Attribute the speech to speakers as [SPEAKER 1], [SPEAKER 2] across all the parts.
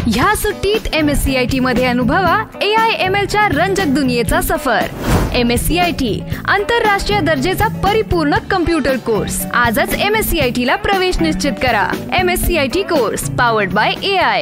[SPEAKER 1] ह्या सुट्टीत MSCIT मध्ये अनुभवा AI/ML च्या रंजक दुनियेचा सफर। MSCIT आंतरराष्ट्रीय दर्जेचा परिपूर्ण कम्प्युटर कोर्स। आजच MSCIT ला प्रवेश निश्चित करा। MSCIT course powered by AI।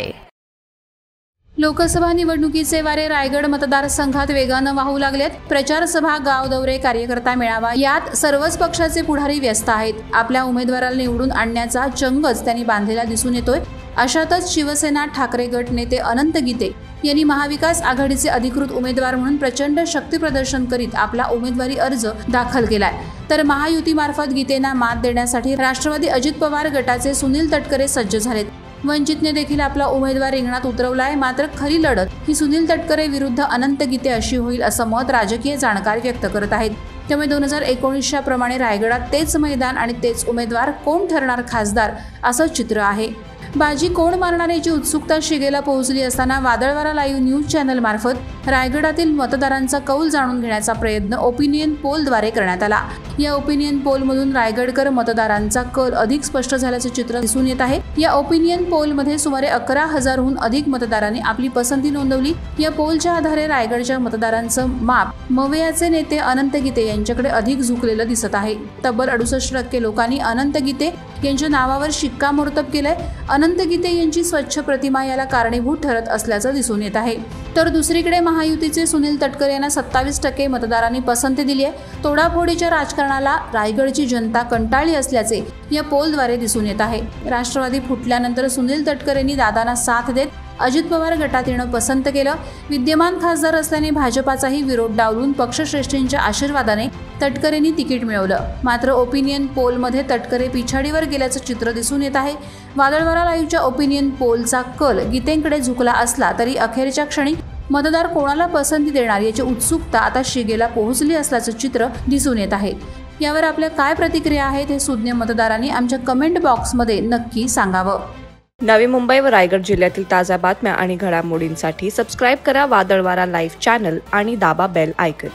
[SPEAKER 2] Lok Sabha निवडणुकीचे वारे रायगड मतदारसंघात वेगाने वाहू लागलेत। प्रचार सभा, गाव दौरे, कार्यकर्ता मेळावा यात सर्वच पक्षाचे पुढारी व्यस्त आहेत। आपल्या उमेदवाराला निवडून आणण्याचा चंगच त्यांनी बांधलेला दिसून येतोय। अशातच शिवसेना ठाकरे गट नेते अनंत गीते यांनी महाविकास आघाडीचे अधिकृत उमेदवार म्हणून प्रचंड शक्ती प्रदर्शन करीत आपला उमेदवारी अर्ज दाखल केलाय। तर महायुतीमार्फत गीतेंना मात देण्यासाठी राष्ट्रवादी अजित पवार गटाचे सुनील तटकरे सज्ज झालेत। वंचितने देखील आपला उमेदवार रिंगणात उतरवलाय। मात्र खरी लढत ही सुनील तटकरे विरुद्ध अनंत गीते अशी होईल असं मत राजकीय जाणकार व्यक्त करत आहेत। त्यामुळे 2019च्या प्रमाणे रायगडात तेच मैदान आणि तेच उमेदवार, कोण ठरणार खासदार असं चित्र आहे। बाजी कोण मारणार याची उत्सुकता शिगेला पोहोचली असताना वादळवारा लाईव्ह न्यूज चॅनल मार्फत रायगडातील मतदारांचा कौल जाणून घेण्याचा प्रयत्न ओपिनियन पोलद्वारे करण्यात आला। या ओपिनियन पोलमधून रायगडकर मतदारांचा कल अधिक स्पष्ट झाल्याचे चित्र दिसून येत आहे। या ओपिनियन पोलमध्ये सुमारे 11,000हून अधिक मतदारांनी आपली पसंती नोंदवली। या पोलच्या आधारे रायगडच्या मतदारांचं माप मवयाचे नेते अनंत गीते यांच्याकडे अधिक झुकलेलं दिसत आहे। तब्बल 68% लोकांनी अनंत गीते यांच्या नावावर शिक्कामोर्तब केलंय। अनंत गीते यांची स्वच्छ प्रतिमा याला कारणीभूत ठरत असल्याचं दिसून येत आहे। तर दुसरीकडे महायुतीचे सुनील तटकरे यांना 27% मतदारांनी पसंती दिली आहे। तोडाफोडीच्या राजकारणाला रायगडची जनता कंटाळली असल्याचे या पोलद्वारे दिसून येत आहे। राष्ट्रवादी फुटल्यानंतर सुनील तटकरेंनी दादांना साथ देत अजित पवार गटात येणं पसंत केलं। विद्यमान खासदार असल्याने भाजपाचाही विरोध डावलून पक्षश्रेष्ठींच्या आशीर्वादाने तटकरेंनी तिकीट मिळवलं। मात्र ओपिनियन पोलमध्ये तटकरे पिछाडीवर गेल्याचं चित्र दिसून येत आहे। वादळवारा लाईव्हच्या ओपिनियन पोलचा कल गीतेंकडे झुकला असला तरी अखेरच्या क्षणी मतदार कोणाला पसंती देणार याची उत्सुकता आता शिगेला पोहोचली असल्याचं चित्र दिसून येत आहे। यावर आपल्या काय प्रतिक्रिया आहेत हे सुज्ञ मतदारांनी आमच्या कमेंट बॉक्समध्ये नक्की सांगावं।
[SPEAKER 3] नवी मुंबई व रायगड जिल्ह्यातील ताज्या बातम्या आणि घडामोडींसाठी सबस्क्राईब करा वादळवारा लाईव्ह चॅनल आणि दाबा बेल आयकॉन।